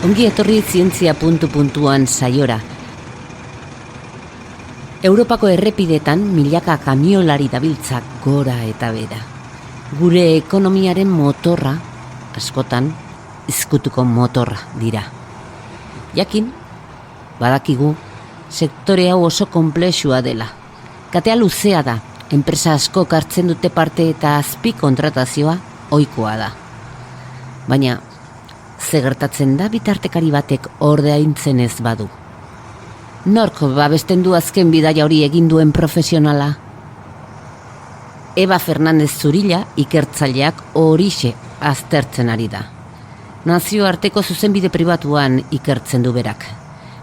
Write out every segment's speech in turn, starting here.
Ongi etorri zientzia.an saiora. Europako errepidetan milaka kamiolari dabiltza gora eta bera. Gure ekonomiaren motorra, askotan, ezkutuko motorra dira. Jakin, badakigu, sektore hau oso konplexua dela. Katea luzea da, enpresa asko hartzen dute parte eta azpi kontratazioa ohikoa da. Baina, ze gertatzen da bitartekari batek ordaintzen ez badu? Nork babesten du azken bidaia hori egin duen profesionala? Eva Fernandez Zurilla ikertzaileak horixe aztertzen ari da. Nazioarteko zuzenbide pribatuan ikertzen du berak.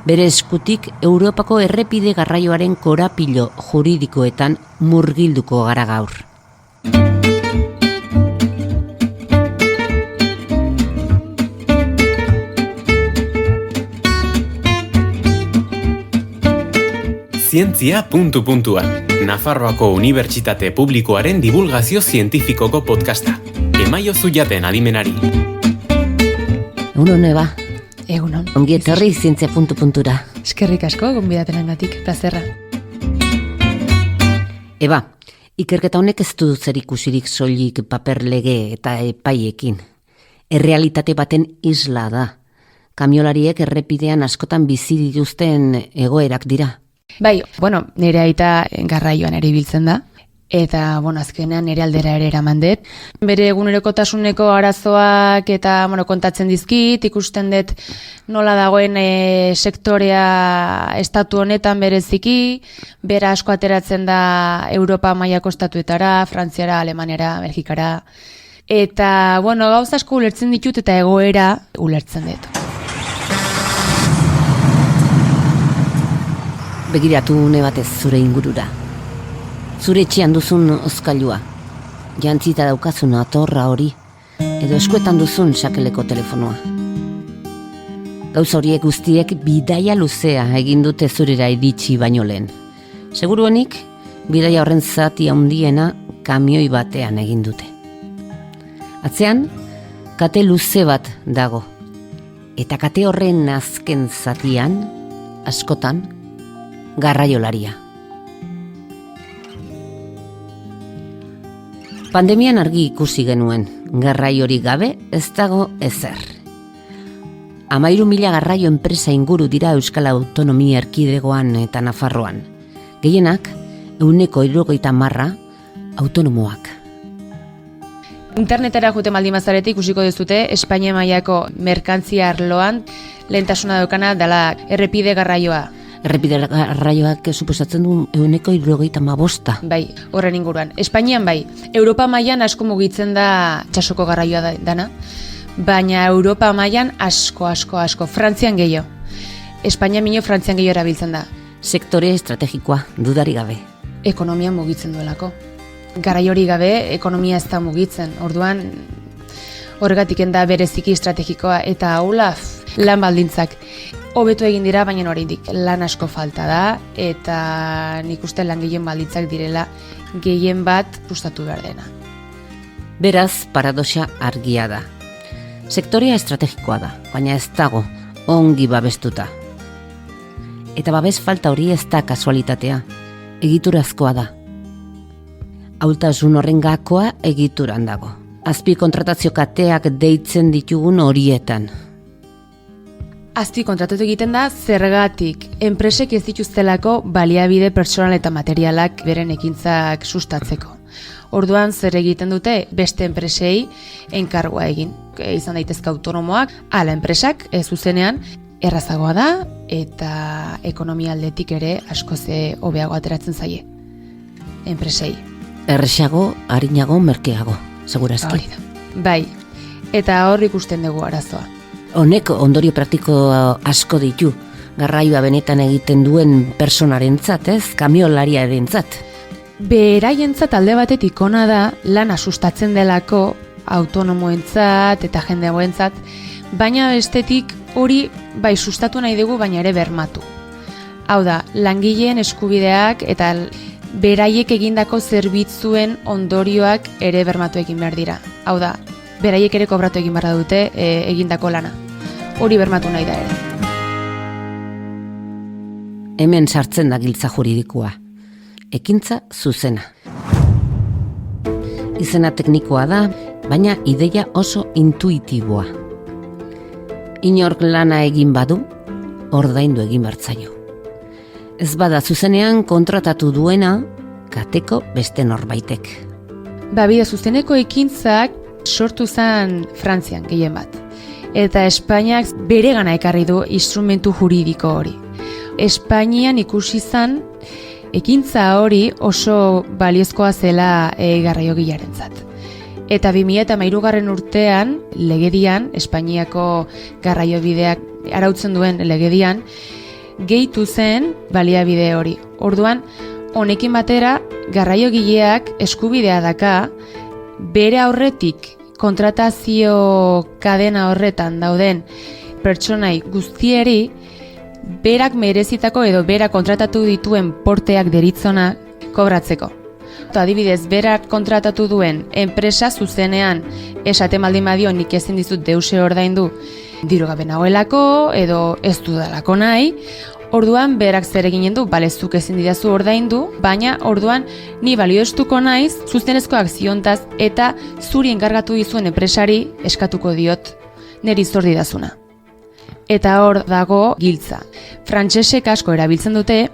Bere eskutik Europako errepide garraioaren korapilo juridikoetan murgilduko gara gaur. Zientzia.an, Nafarroako Unibertsitate Publikoaren divulgazio zientifikoko podcasta. Emaiozu jaten adimenari. Egunon, Eba. Egunon. Ongi etorri zientzia.ra. Eskerrik asko, gonbidatenengatik, plazerra. Eba, ikerketa honek ez du zerikusirik soilik paper lege eta epaiekin. Errealitate baten isla da. Kamiolariek errepidean askotan bizi dituzten egoerak dira. Bai, nire aita garraioan ere ibiltzen da. Eta, azkenean nire aldera ere eraman dut. Bere egunerokotasuneko arazoak eta, kontatzen dizkit, ikusten dut nola dagoen sektorea estatu honetan bereziki, bera asko ateratzen da Europa mailako estatuetara, Frantziara, Alemaniara, Belgikara. Eta, gauza asko ulertzen ditut eta egoera ulertzen dut. Begiratu une batez zure ingurura. Zure etxean duzun ozkailua, jantzita daukazun atorra hori, edo eskuetan duzun sakeleko telefonoa. Gauza horiek guztiek bidaia luzea egin dute zurera iritsi baino lehen. Seguruenik, bidaia horren zati handiena kamioi batean egin dute. Atzean, kate luze bat dago, eta kate horren azken zatian, askotan, garraiolaria. Pandemian argi ikusi genuen, garraiori gabe ez dago ezer. 13.000 garraio enpresa inguru dira Euskal Autonomia Erkidegoan eta Nafarroan. Gehienak, 170 autonomoak. Internetera jute maldimazarete ikusiko duzute, Espainia mailako merkantzia arloan lehentasuna daukana dela errepide garraioa. Errepide garraioak suposatzen du 175. Bai, horren inguruan. Espainian bai, Europa mailan asko mugitzen da txasoko garraioa dana, baina Europa mailan asko, Frantzian gehiago. Espainia minio Frantzian gehiago erabiltzen da. Sektore estrategikoa, dudari gabe. Ekonomia mugitzen duelako. Garraiori gabe, ekonomia ez da mugitzen. Orduan, horregatik da bereziki estrategikoa eta haula lan baldintzak. Hobetu egin dira, baina oraindik lan asko falta da, eta nik uste langile baldintzak direla gehien bat sustatu behar dena. Beraz, paradoxa argia da. Sektorea estrategikoa da, baina ez dago ongi babestuta. Eta babes falta hori ez da kasualitatea, egiturazkoa da. Ahultasun horren gakoa egituran dago. Azpi kontratazio kateak deitzen ditugun horietan. Azpi kontratatu egiten da zergatik enpresek ez dituztelako baliabide pertsonal eta materialak beren ekintzak sustatzeko. Orduan zer egiten dute beste enpresei enkargua egin. Izan daitezke autonomoak, ala enpresak zuzenean errazagoa da eta ekonomia aldetik ere askoz hobeago ateratzen zaie enpresei. Erresago, arinago, merkeago, segurazki. Hori da. Bai, eta hor ikusten dugu arazoa. Honek ondorio praktiko asko ditu, garraioa benetan egiten duen personarentzat, ez? Kamiolariarentzat. Beraientzat alde batetik ona da lana sustatzen delako autonomoentzat eta jendeagoentzat, baina bestetik hori bai sustatu nahi dugu, baina ere bermatu. Hau da, langileen eskubideak eta beraiek egindako zerbitzuen ondorioak ere bermatu egin behar dira. Hau da, beraiek ere kobratu egin behar dute egindako lana. hori bermatu nahi da ere. Hemen sartzen da giltza juridikoa. Ekintza zuzena. Izena teknikoa da, baina ideia oso intuitiboa. Inork lana egin badu, ordaindu egin bertzaio. Ez bada zuzenean kontratatu duena, kateko beste norbaitek. Bide zuzeneko ekintzak sortu zen Frantzian gehien bat. Eta Espainiak beregana ekarri du instrumentu juridiko hori. Espainian ikusi zen ekintza hori oso baliozkoa zela garraiogilearentzat. Eta 2013 urtean, legedian, Espainiako garraiobideak arautzen duen legedian, gehitu zen baliabide hori. Orduan, honekin batera, garraiogileak eskubidea daka, bere aurretik kontratazio kadena horretan dauden pertsonai guztieri, berak merezitako edo berak kontratatu dituen porteak deritzona kobratzeko. Adibidez, berak kontratatu duen enpresa zuzenean esaten baldin badio nik ezin dizut deuse ordaindu diru gabe nagoelako edo ez dudalako nahi, orduan berak zer eginen du, zuk ezin didazu ordaindu, baina orduan ni balioestuko naiz zuzenezko akziontaz eta zuri enkargatu dizuen enpresari eskatuko diot neri zor didazuna. Eta hor dago giltza. Frantsesek asko erabiltzen dute,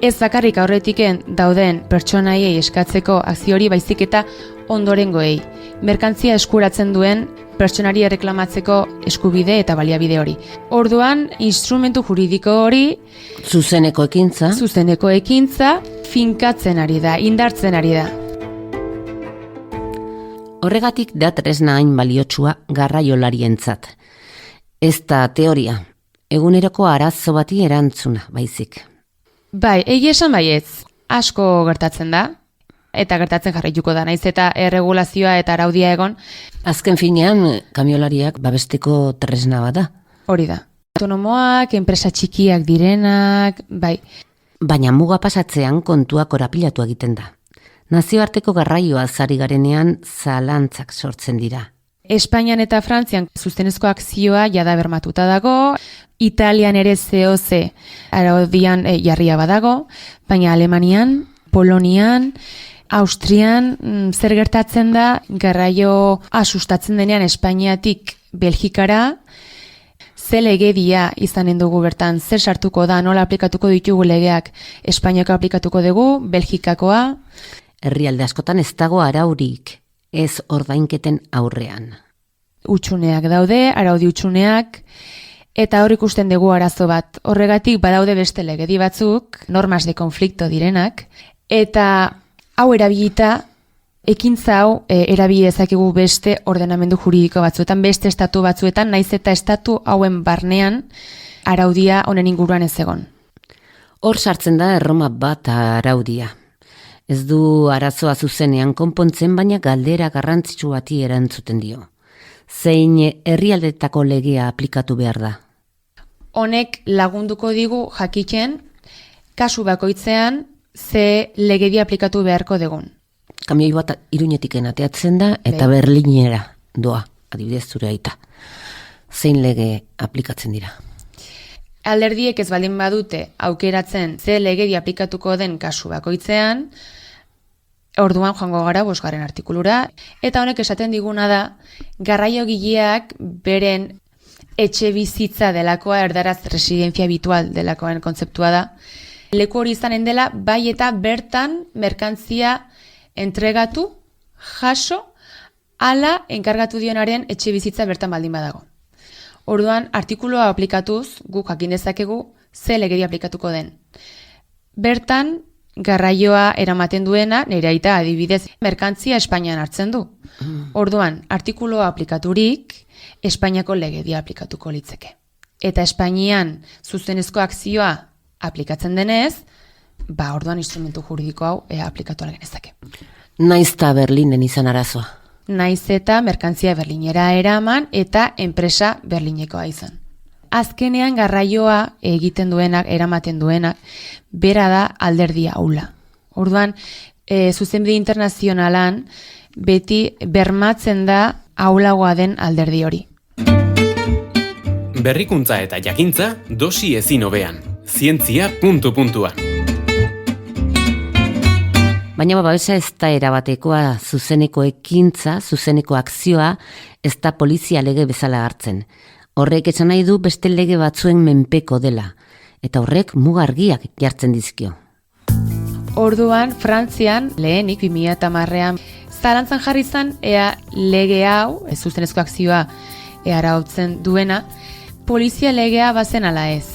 ez bakarrik aurretiken dauden pertsonaiei eskatzeko akzio hori baizik eta ondorengoei. Merkantzia eskuratzen duen pertsonari erreklamatzeko eskubide eta baliabide hori. Orduan, instrumentu juridiko hori Zuzeneko ekintza finkatzen ari da, indartzen ari da. Horregatik da tresna hain baliotsua garraiolarientzat. Ez da teoria, eguneroko arazo bati erantzuna, baizik. Bai, egia esan baietz, asko gertatzen da, eta gertatzen jarraituko da, naiz eta erregulazioa eta araudia egon. Azken finean, kamiolariak babesteko tresna bada. Hori da. Autonomoak, enpresa txikiak direnak, bai. Baina muga pasatzean kontuak korapilatu egiten da. Nazioarteko garraioa zari garenean zalantzak sortzen dira. Espainian eta Frantzian zuzenezko akzioa jada bermatuta dago, Italian ere COC araudian jarria badago, baina Alemanian, Polonian, Austrian zer gertatzen da garraio asustatzen denean Espainiatik Belgikara, ze legedia izanen dugu bertan, zer sartuko da, nola aplikatuko ditugu legeak, Espainiako aplikatuko dugu, Belgikakoa. Herrialde askotan ez dago araurik, ez ordainketen aurrean. Utsuneak daude, araudi utsuneak, eta hor ikusten dugu arazo bat. Horregatik badaude beste legedi batzuk, normas de konflikto direnak, eta hau erabilita, ekintza hau erabili dezakegu beste ordenamendu juridiko batzuetan, beste estatu batzuetan, naiz eta estatu hauen barnean araudia honen inguruan ez egon. Hor sartzen da Erroma bat araudia. Ez du arazoa zuzenean konpontzen, baina galdera garrantzitsu bati erantzuten dio. Zein herrialdetako legea aplikatu behar da? Honek lagunduko digu jakiten kasu bakoitzean ze legedia aplikatu beharko dugun. Kamioi bat Iruñetik ateatzen da eta Berlinera doa, adibidez zure aita. Zein lege aplikatzen dira? Alderdiek ez baldin badute aukeratzen ze legedia aplikatuko den kasu bakoitzean, orduan joango gara 5. artikulura, eta honek esaten diguna da, garraiogileak beren etxe bizitza delakoa, erdaraz residentzia habitual delakoen kontzeptua da, leku hori izanen dela, bai eta bertan merkantzia entregatu, jaso, ala enkargatu dionaren etxe bizitza bertan baldin badago. Orduan, artikuloa aplikatuz, guk jakin dezakegu, ze legedia aplikatuko den. Bertan, garraioa eramaten duena, nire aita adibidez, merkantzia Espainian hartzen du. Orduan, artikuloa aplikaturik, Espainiako legedia aplikatuko litzeke. Eta Espainian zuzenezko akzioa aplikatzen denez, orduan instrumentu juridiko hau aplikatu algenezake. Naiz eta Berlinen izan arazoa. Naiz eta merkantzia Berlinera eraman eta enpresa Berlinekoa izan. Azkenean garraioa egiten duenak, eramaten duenak, bera da alderdia aula. Orduan, zuzenbide internazionalan beti bermatzen da aulagoa den alderdi hori. Berrikuntza eta jakintza dosi ezin hobean. Zientzia puntu-puntuan. Baina babesa ez da erabatekoa, zuzeneko ekintza, zuzeneko akzioa, ez da polizia lege bezala hartzen. Horrek esan nahi du beste lege batzuen menpeko dela, eta horrek mugargiak jartzen dizkio. Orduan, Frantzian, lehenik 2010ean, zalantzan jarri zen, ea lege hau, ez zuzenezko akzioa arautzen duena, polizia legea bazen ala ez.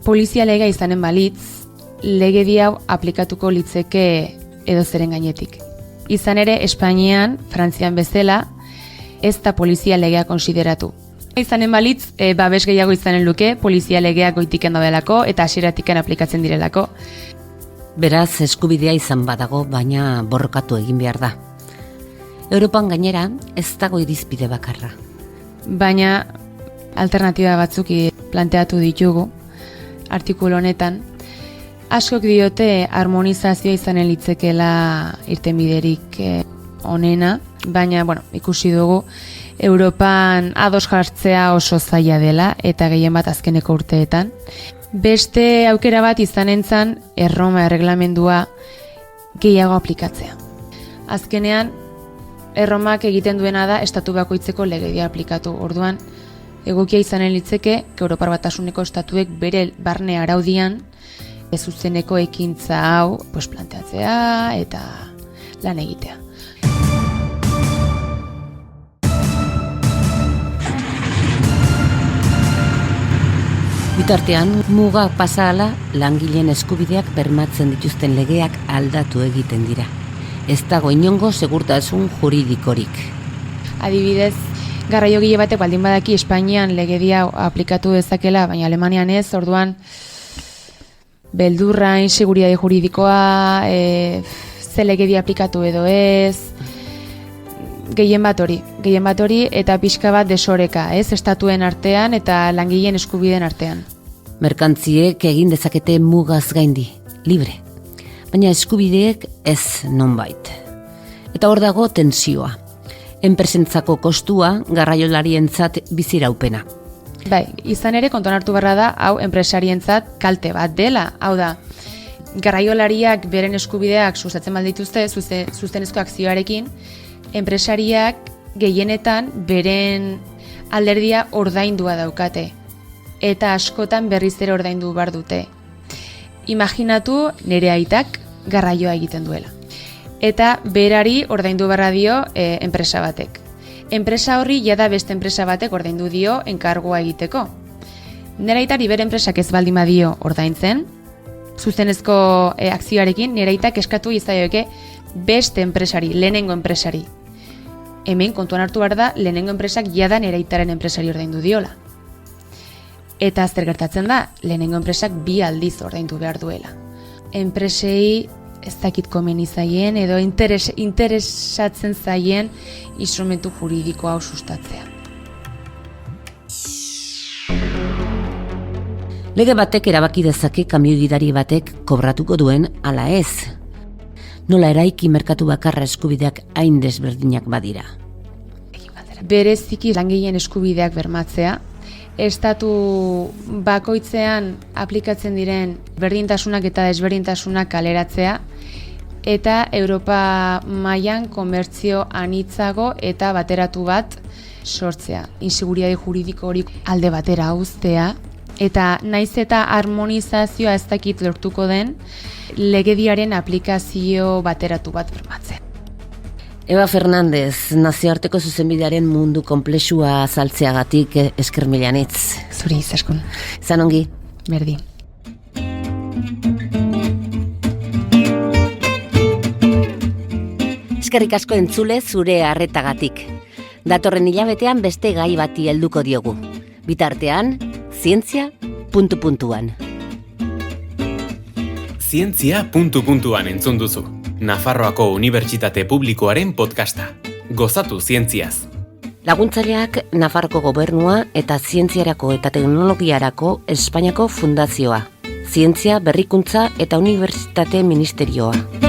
Polizia legea izanen balitz, legedi hau aplikatuko litzeke edozeren gainetik. Izan ere, Espainian, Frantzian bezala, ez da polizia legea konsideratu. Izanen balitz, babes gehiago izanen luke, polizia legea goitiken daudelako eta hasieratiken aplikatzen direlako. Beraz, eskubidea izan badago, baina borrokatu egin behar da. Europan gainera, ez dago irizpide bakarra. Baina, alternatiba batzuk planteatu ditugu, artikulu honetan, askok diote harmonizazioa izanen litzekela irtenbiderik onena, baina, ikusi dugu, Europan ados jartzea oso zaila dela, eta gehien bat azkeneko urteetan. Beste aukera bat izanentzan Erroma erreglamendua gehiago aplikatzea. Azkenean, Erromak egiten duena da estatu bakoitzeko legedia aplikatu. Orduan, egokia izanen litzeke, Europar Batasuneko estatuek bere barne araudian zuzeneko ekintza hau planteatzea eta lan egitea. Bitartean, muga pasahala langileen eskubideak bermatzen dituzten legeak aldatu egiten dira. Ez dago inongo segurtasun juridikorik. Adibidez, garraiogile batek baldin badaki Espainian legedia aplikatu dezakela, baina Alemanian ez, orduan beldurra, inseguritate juridikoa, ze legedia aplikatu edo ez, gehien bat hori eta pixka bat desoreka, estatuen artean eta langileen eskubideen artean. Merkantziek egin dezakete mugaz gaindi, libre. Baina eskubideek ez nonbait. Eta hor dago tensioa. Enpresentzako kostua garraiolarientzat biziraupena. Bai, izan ere kontuan hartu beharra da, hau enpresarientzat kalte bat dela. Hau da, garraiolariak beren eskubideak sustatzen baldituzte zuzenezko akzioarekin, enpresariak gehienetan beren alderdia ordaindua daukate. Eta askotan berriz ere ordaindu behar dute. Imaginatu nire aitak garraioa egiten duela. Eta berari ordaindu beharra dio enpresa batek. Enpresa horri jada beste enpresa batek ordaindu dio enkargua egiteko. Nire aitari bere enpresak ez baldin badio ordaintzen, zuzenezko akzioarekin nire aitak eskatu izaioke beste enpresari, lehenengo enpresari. Hemen kontuan hartu behar da, lehenengo enpresak jada nire aitaren enpresari ordaindu diola. Eta zer gertatzen da, lehenengo enpresak 2 aldiz ordaindu behar duela. Enpresei ez dakit komeni zaien edo interesatzen zaien instrumentu juridiko hau sustatzea. Lege batek erabaki dezake kamioi gidari batek kobratuko duen ala ez. Nola eraiki merkatu bakarra eskubideak hain desberdinak badira. Bereziki langileen eskubideak bermatzea, estatu bakoitzean aplikatzen diren berdintasunak eta desberdintasunak kaleratzea, eta Europa mailan komertzio anitzago eta bateratu bat sortzea. Inseguritate juridiko hori alde batera uztea, eta naiz eta harmonizazioa ez dakit lortuko den, legediaren aplikazio bateratu bat bermatzea. Eva Fernandez, nazioarteko zuzenbidearen mundu konplexua azaltzeagatik esker milanitz. Zuri, Izaskun. Izan ongi. Berdin. Eskerrik asko entzule zure harretagatik. Datorren hilabetean beste gai bati helduko diogu. Bitartean, zientzia puntu-puntuan. Zientzia puntu-puntuan entzun duzu. Nafarroako Unibertsitate Publikoaren podcasta. Gozatu zientziaz. Laguntzaileak Nafarroko Gobernua eta Zientziarako eta Teknologiarako Espainiako Fundazioa. Zientzia, Berrikuntza eta Unibertsitate Ministerioa.